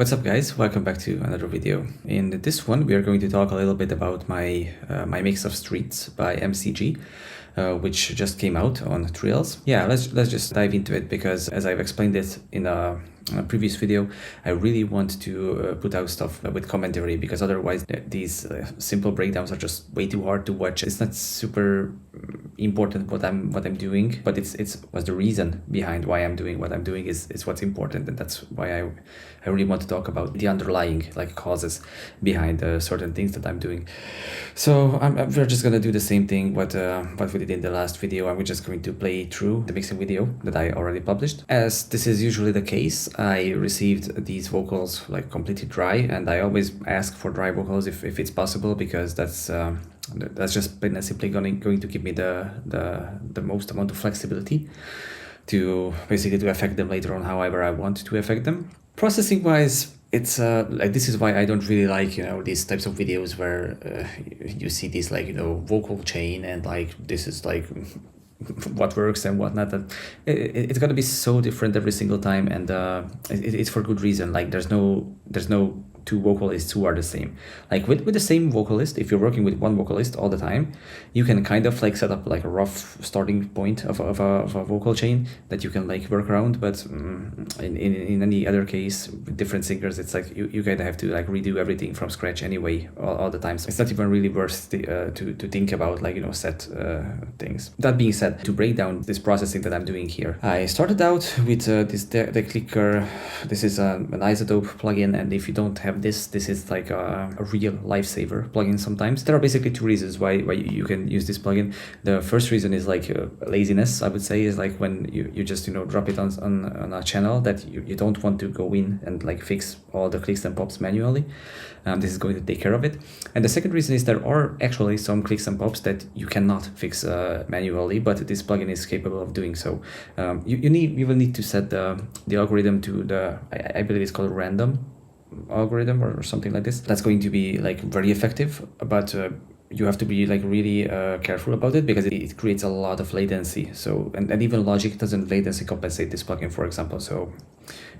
What's up guys, welcome back to another video. In this one we are going to talk a little bit about my mix of Streets by MCG, which just came out on Trails. Yeah, let's just dive into it, because as I've explained it in a previous video, I really want to put out stuff with commentary, because otherwise these simple breakdowns are just way too hard to watch. It's not super important what I'm doing, but it's what's the reason behind why I'm doing what I'm doing is what's important, and that's why I really want to talk about the underlying causes behind certain things that I'm doing. So we're just gonna do the same thing what we did in the last video, and we're just going to play through the mixing video that I already published. As this is usually the case, I received these vocals completely dry, and I always ask for dry vocals if it's possible, because that's just plain and simply going to give me the most amount of flexibility to basically to affect them later on however I want to affect them. Processing wise, it's this is why I don't really like these types of videos where you see this vocal chain and this is what works and whatnot. And it's gonna be so different every single time, and it's for good reason. There's no two vocalists who are the same. With the same vocalist, if you're working with one vocalist all the time, you can kind of set up a rough starting point of a vocal chain that you can work around. But in any other case with different singers, it's you kind of have to redo everything from scratch anyway all the time. So it's not even really worth to think about set things. That being said, to break down this processing that I'm doing here, I started out with the clicker. This is an isotope plugin, and if you don't have this is a real lifesaver plugin sometimes. There are basically two reasons why you can use this plugin. The first reason is laziness, I would say, is when you just drop it on a channel that you don't want to go in and fix all the clicks and pops manually. This is going to take care of it. And the second reason is there are actually some clicks and pops that you cannot fix manually, but this plugin is capable of doing so. You will need to set the algorithm to I believe it's called random algorithm or something like this. That's going to be very effective, but you have to be really careful about it, because it creates a lot of latency. So and even Logic doesn't latency compensate this plugin, for example. So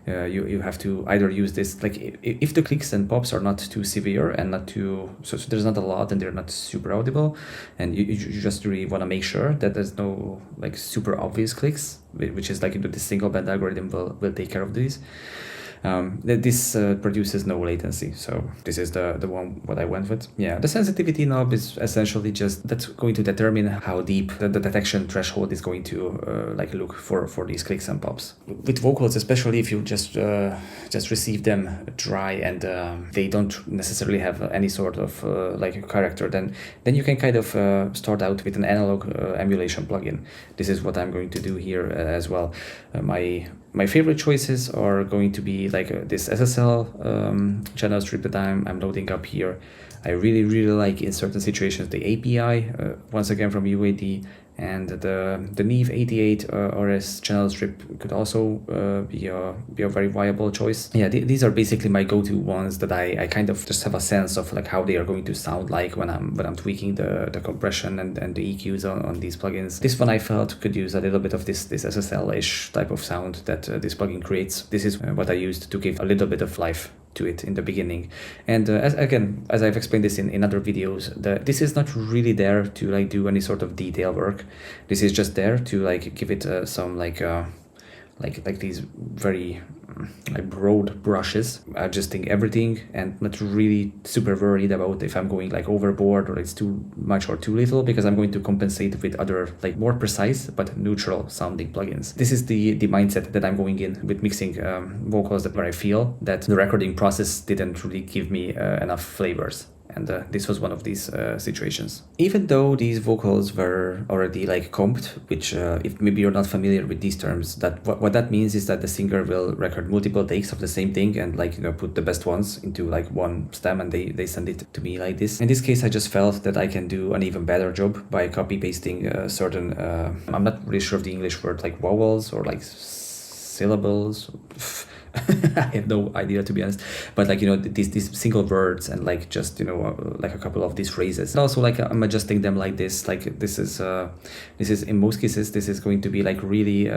you have to either use this if the clicks and pops are not too severe and not too so there's not a lot and they're not super audible, and you just really want to make sure that there's no super obvious clicks, which is the single band algorithm will take care of these. This produces no latency, so this is the one what I went with. Yeah, the sensitivity knob is essentially just that's going to determine how deep the detection threshold is going to look for these clicks and pops. With vocals, especially if you just receive them dry and they don't necessarily have any sort of character, then you can kind of start out with an analog emulation plugin. This is what I'm going to do here as well. My favorite choices are going to be this SSL channel strip that I'm loading up here. I really like in certain situations the API, once again from UAD, and the Neve 88 RS channel strip could also be a very viable choice. Yeah, these are basically my go-to ones that I kind of just have a sense of how they are going to sound when I'm tweaking the compression and the EQs on these plugins. This one I felt could use a little bit of this SSL-ish type of sound that this plugin creates. This is what I used to give a little bit of life to it in the beginning. And as I've explained this in other videos, this is not really there to do any sort of detail work. This is just there to give it some these very broad brushes, adjusting everything, and not really super worried about if I'm going overboard or it's too much or too little, because I'm going to compensate with other more precise but neutral sounding plugins. This is the mindset that I'm going in with mixing vocals, where I feel that the recording process didn't really give me enough flavors. And this was one of these situations. Even though these vocals were already comped, which if maybe you're not familiar with these terms, that what that means is that the singer will record multiple takes of the same thing and put the best ones into one stem, and they send it to me like this. In this case, I just felt that I can do an even better job by copy pasting certain I'm not really sure of the English word, vowels or syllables. I have no idea, to be honest, but these single words and just a couple of these phrases. And also I'm adjusting them like this. This is in most cases this is going to be really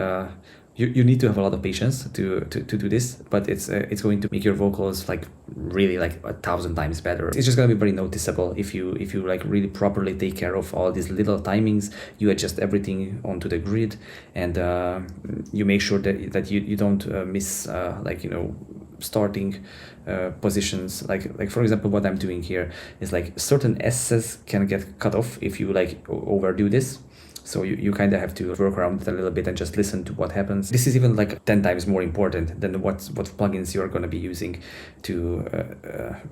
you need to have a lot of patience to do this, but it's going to make your vocals like really like 1,000 times better. It's just going to be very noticeable if you like really properly take care of all these little timings. You adjust everything onto the grid, and you make sure that you don't miss like, you know, starting positions. Like for example, what I'm doing here is like certain S's can get cut off if you like overdo this. So you kind of have to work around it a little bit and just listen to what happens. This is even like 10 times more important than what plugins you're going to be using to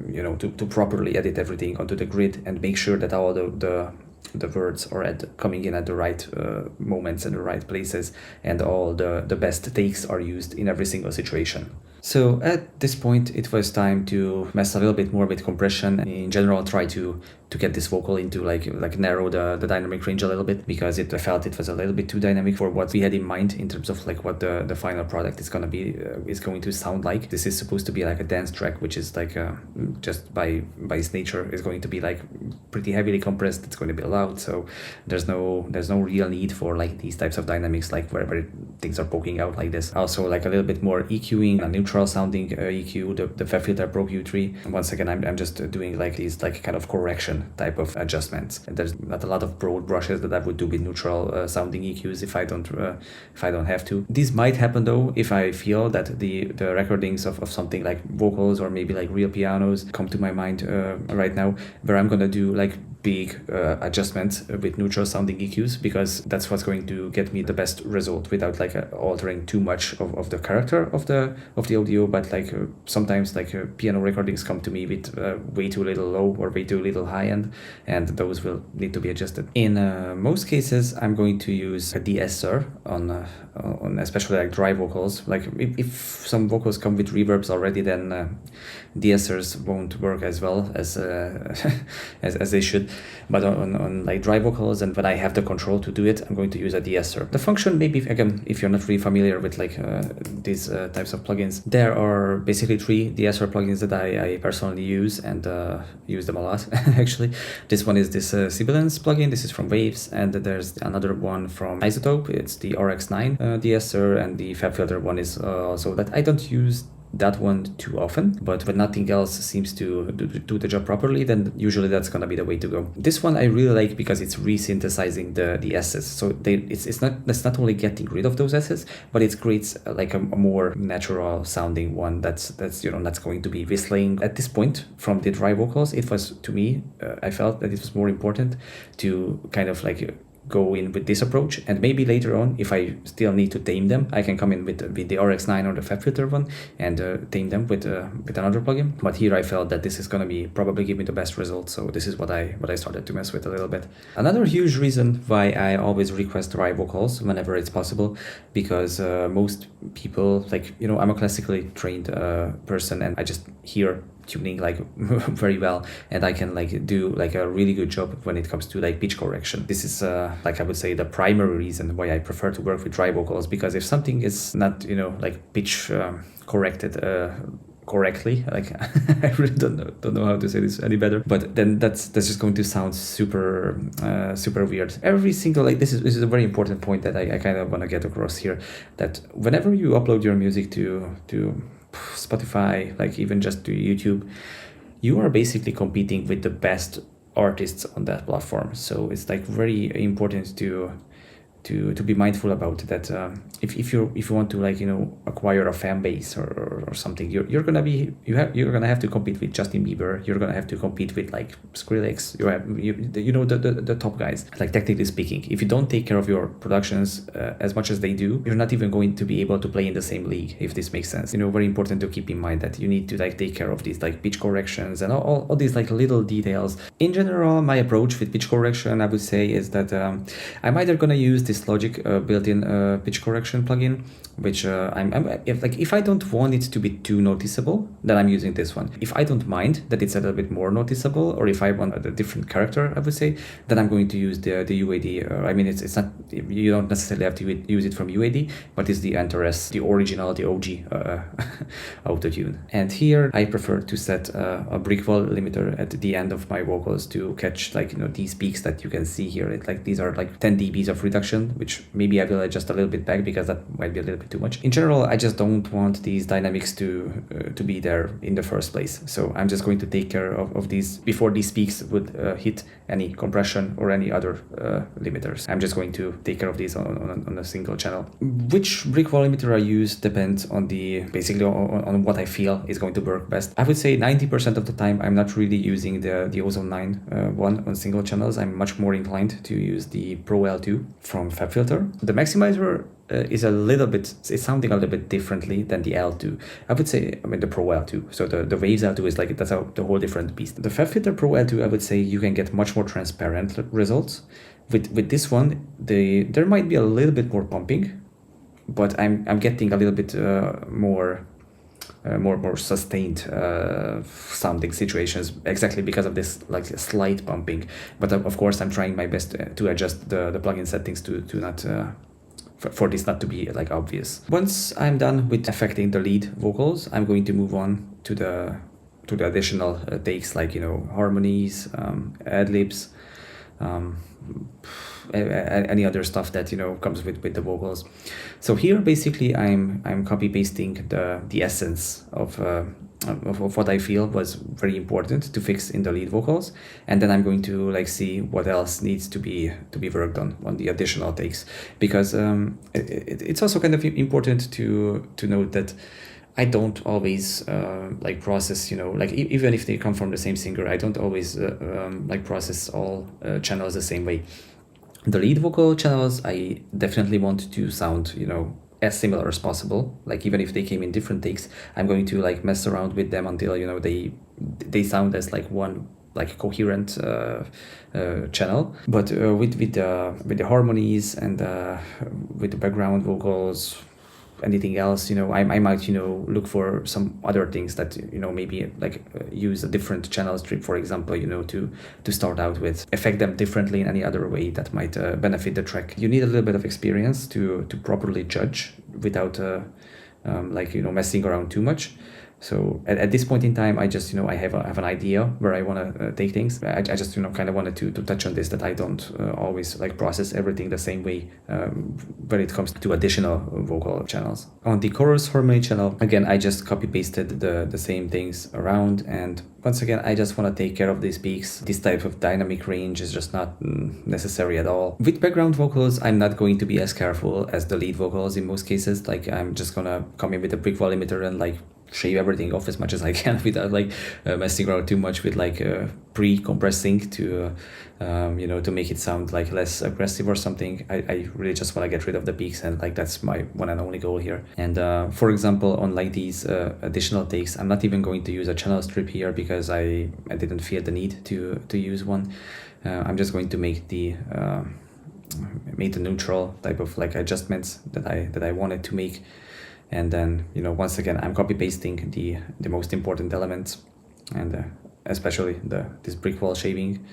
you know, to properly edit everything onto the grid and make sure that all the words are coming in at the right moments and the right places, and all the best takes are used in every single situation. So at this point, it was time to mess a little bit more with compression. In general, try to get this vocal into like narrow the dynamic range a little bit, because I felt it was a little bit too dynamic for what we had in mind in terms of like what the final product is going to sound like. This is supposed to be like a dance track, which is like just by its nature is going to be like pretty heavily compressed. It's going to be loud, so there's no real need for like these types of dynamics, like wherever things are poking out like this. Also like a little bit more EQing, a neutral sounding EQ, the FET filter Pro Q3. Once again, I'm just doing like these like kind of correction type of adjustments. And there's not a lot of broad brushes that I would do with neutral sounding EQs if I don't have to. These might happen though if I feel that the recordings of something like vocals or maybe like real pianos come to my mind right now, where I'm gonna do like big adjustments with neutral sounding EQs, because that's what's going to get me the best result without like altering too much of the character of the audio. But like sometimes like piano recordings come to me with way too little low or way too little high end, and those will need to be adjusted. In most cases, I'm going to use a de-esser on especially like dry vocals. Like if some vocals come with reverbs already, then de-essers won't work as well as as they should. But on like dry vocals, and when I have the control to do it, I'm going to use a de-esser. The function, maybe again, if you're not really familiar with like these types of plugins, there are basically 3 de-esser plugins that I personally use, and use them a lot actually. This one is this Sibilance plugin. This is from Waves, and there's another one from Isotope. It's the RX9 de-esser, and the FET filter one is also that. I don't use that one too often, but when nothing else seems to do the job properly, then usually that's gonna be the way to go. This one I really like because it's resynthesizing the S's. So it's not only getting rid of those S's, but it creates like a more natural sounding one that's you know, that's going to be whistling. At this point, from the dry vocals, it was, to me, I felt that it was more important to kind of like go in with this approach, and maybe later on, if I still need to tame them, I can come in with the RX9 or the FET filter one and tame them with another plugin. But here I felt that this is gonna be probably give me the best results, so this is what I started to mess with a little bit. Another huge reason why I always request dry vocals whenever it's possible, because most people, like, you know, I'm a classically trained person, and I just hear tuning like very well, and I can like do like a really good job when it comes to like pitch correction. This is like I would say the primary reason why I prefer to work with dry vocals, because if something is not, you know, like pitch corrected correctly, like I really don't know how to say this any better, but then that's just going to sound super weird. Every single, like, this is a very important point that I kind of want to get across here, that whenever you upload your music to Spotify, like even just to YouTube, you are basically competing with the best artists on that platform. So it's like very important to be mindful about that. If you want to, like, you know, acquire a fan base or something, you're gonna have to compete with Justin Bieber. You're gonna have to compete with like Skrillex. You know the top guys. Like, technically speaking, if you don't take care of your productions as much as they do, you're not even going to be able to play in the same league, if this makes sense. You know, very important to keep in mind that you need to like take care of these like pitch corrections and all these like little details. In general, my approach with pitch correction, I would say, is that I'm either gonna use this Logic built-in pitch correction plugin, which if I don't want it to be too noticeable, then I'm using this one. If I don't mind that it's a little bit more noticeable, or if I want a different character, I would say, then I'm going to use the UAD. I mean, it's not, you don't necessarily have to use it from UAD, but it's the Antares, the original, the OG autotune. And here I prefer to set a brick wall limiter at the end of my vocals to catch, like, you know, these peaks that you can see here. These are like 10 dBs of reduction. compression, which maybe I will adjust a little bit back because that might be a little bit too much. In general, I just don't want these dynamics to be there in the first place. So I'm just going to take care of these before these peaks would hit any compression or any other limiters. I'm just going to take care of these on a single channel. Which brick wall limiter I use depends on basically on what I feel is going to work best. I would say 90% of the time I'm not really using the Ozone 9 one on single channels. I'm much more inclined to use the Pro L2 from FabFilter. The maximizer is it's sounding a little bit differently than the L2. I would say, the Pro L2. So the Waves L2 is like, that's the whole different beast. The FabFilter Pro L2, I would say you can get much more transparent results. With this one, there might be a little bit more pumping, but I'm getting a little bit more sustained sounding situations exactly because of this like slight pumping. But of course, I'm trying my best to adjust the plugin settings to not for this not to be like obvious. Once I'm done with affecting the lead vocals, I'm going to move on to the additional takes like harmonies, ad-libs, any other stuff that comes with the vocals. So here basically I'm copy pasting the essence of what I feel was very important to fix in the lead vocals, and then I'm going to like see what else needs to be worked on the additional takes, because it's also kind of important to note that I don't always like process, like even if they come from the same singer, I don't always like process all channels the same way. The lead vocal channels, I definitely want to sound, as similar as possible. Like even if they came in different takes, I'm going to like mess around with them until, they sound as like one like coherent channel. But with the harmonies and with the background vocals, anything else, I might look for some other things that maybe like use a different channel strip, for example, to start out with, affect them differently in any other way that might benefit the track. You need a little bit of experience to properly judge without messing around too much. So at this point in time, I just, I have an idea where I want to take things. I just, kind of wanted to touch on this, that I don't always like process everything the same way when it comes to additional vocal channels. On the chorus harmony channel, again, I just copy pasted the same things around. And once again, I just want to take care of these peaks. This type of dynamic range is just not necessary at all. With background vocals, I'm not going to be as careful as the lead vocals in most cases. Like I'm just gonna come in with a brick wall limiter and like shave everything off as much as I can without like messing around too much with like pre-compressing to to make it sound like less aggressive or something. I really just want to get rid of the peaks, and like that's my one and only goal here. And for example, on like these additional takes, I'm not even going to use a channel strip here because I didn't feel the need to use one. I'm just going to make the neutral type of like adjustments that I wanted to make. And then, once again, I'm copy pasting the most important elements, and especially this brick wall shaving.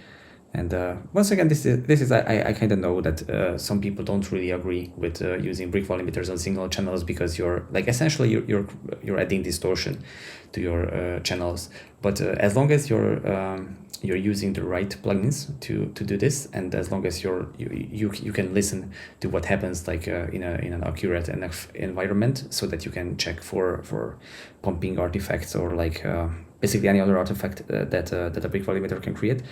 And once again, this is I kind of know that some people don't really agree with using brick wall limiters on single channels, because you're like essentially you're adding distortion to your channels. But as long as you're using the right plugins to do this, and as long as you can listen to what happens like in an accurate enough environment, so that you can check for pumping artifacts or like basically any other artifact that a brick wall limiter can create.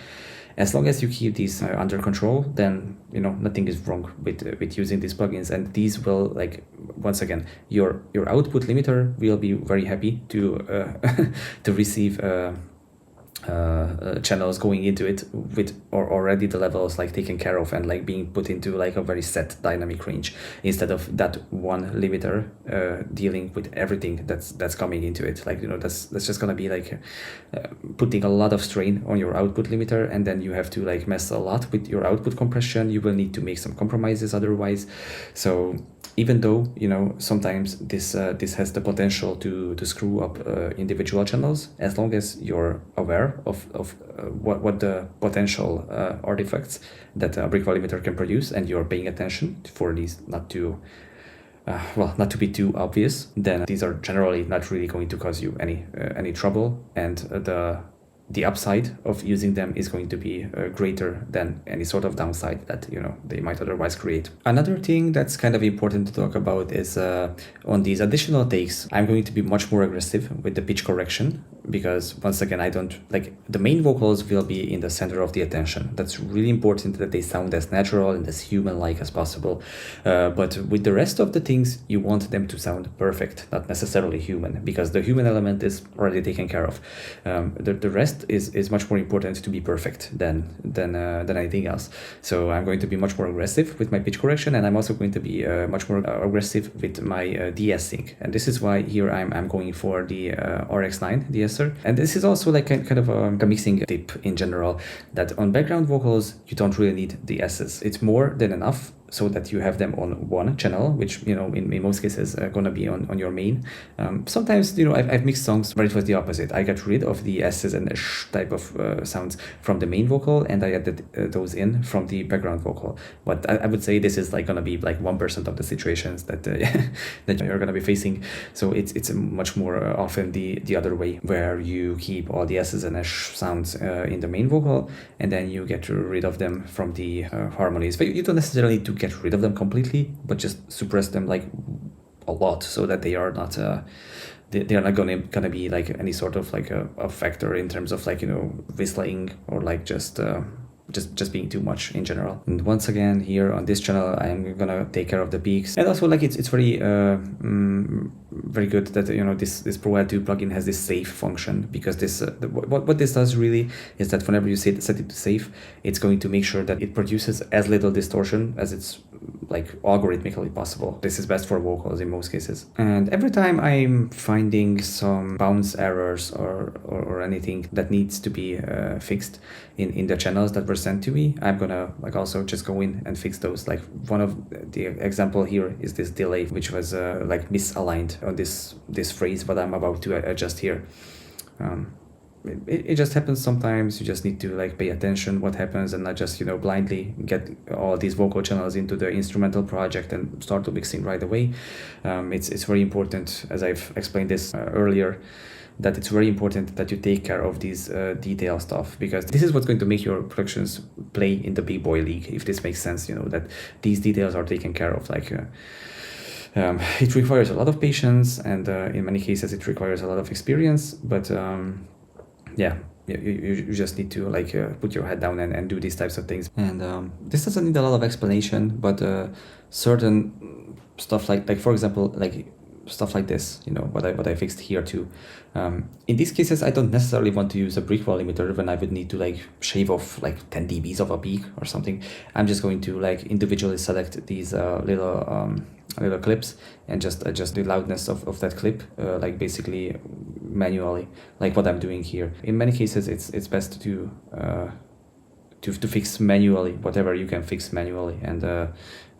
As long as you keep these under control, then nothing is wrong with using these plugins, and these will, like, once again, your output limiter will be very happy to to receive channels going into it with or already the levels like taken care of and like being put into like a very set dynamic range, instead of that one limiter dealing with everything that's coming into it. Like that's just gonna be like putting a lot of strain on your output limiter, and then you have to like mess a lot with your output compression. You will need to make some compromises otherwise. So even though sometimes this has the potential to screw up individual channels, as long as you're aware of what the potential artifacts that a brick wall limiter can produce, and you're paying attention for these not to be too obvious, then these are generally not really going to cause you any trouble. And the upside of using them is going to be greater than any sort of downside that they might otherwise create. Another thing that's kind of important to talk about is on these additional takes, I'm going to be much more aggressive with the pitch correction, because once again, I don't like the main vocals will be in the center of the attention. That's really important that they sound as natural and as human-like as possible. But with the rest of the things, you want them to sound perfect, not necessarily human, because the human element is already taken care of. The rest is much more important to be perfect than anything else. So I'm going to be much more aggressive with my pitch correction, and I'm also going to be much more aggressive with my de-essing. And this is why here I'm going for the RX9 de-esser. And this is also like kind of a mixing tip in general, that on background vocals you don't really need de-esses. It's more than enough so that you have them on one channel, which in most cases gonna be on your main. Sometimes I've mixed songs where it was the opposite. I got rid of the S's and the sh type of sounds from the main vocal, and I added those in from the background vocal. But I would say this is like gonna be like 1% of the situations that that you're gonna be facing. So it's much more often the other way, where you keep all the S's and sh sounds in the main vocal, and then you get rid of them from the harmonies. But you don't necessarily need to get rid of them completely, but just suppress them like a lot, so that they are not they are not gonna be like any sort of like a factor in terms of like whistling or like just being too much in general. And once again, here on this channel, I'm gonna take care of the peaks, and also like it's very very good that this Pro Add 2 plugin has this save function, because this what this does really is that whenever you set it to save, it's going to make sure that it produces as little distortion as it's like algorithmically possible. This is best for vocals in most cases. And every time I'm finding some bounce errors or anything that needs to be fixed in the channels that were sent to me, I'm gonna like also just go in and fix those. Like one of the example here is this delay, which was like misaligned on this phrase what I'm about to adjust here. It just happens sometimes. You just need to like pay attention what happens, and not just blindly get all these vocal channels into the instrumental project and start to mixing right away. It's very important, as I've explained this earlier, that it's very important that you take care of these detail stuff, because this is what's going to make your productions play in the big boy league, if this makes sense. That these details are taken care of. Like it requires a lot of patience, and in many cases it requires a lot of experience, but yeah, you just need to like put your head down and do these types of things. And this doesn't need a lot of explanation, but certain stuff like for example, like stuff like this, what I fixed here too. In these cases, I don't necessarily want to use a brick wall limiter when I would need to like shave off like 10 dBs of a peak or something. I'm just going to like individually select these little clips and just adjust the loudness of that clip, like basically manually, like what I'm doing here. In many cases, it's best to fix manually whatever you can fix manually, and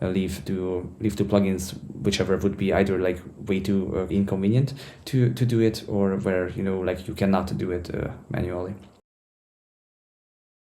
leave to plugins whichever would be either like way too inconvenient to do it, or where like you cannot do it manually.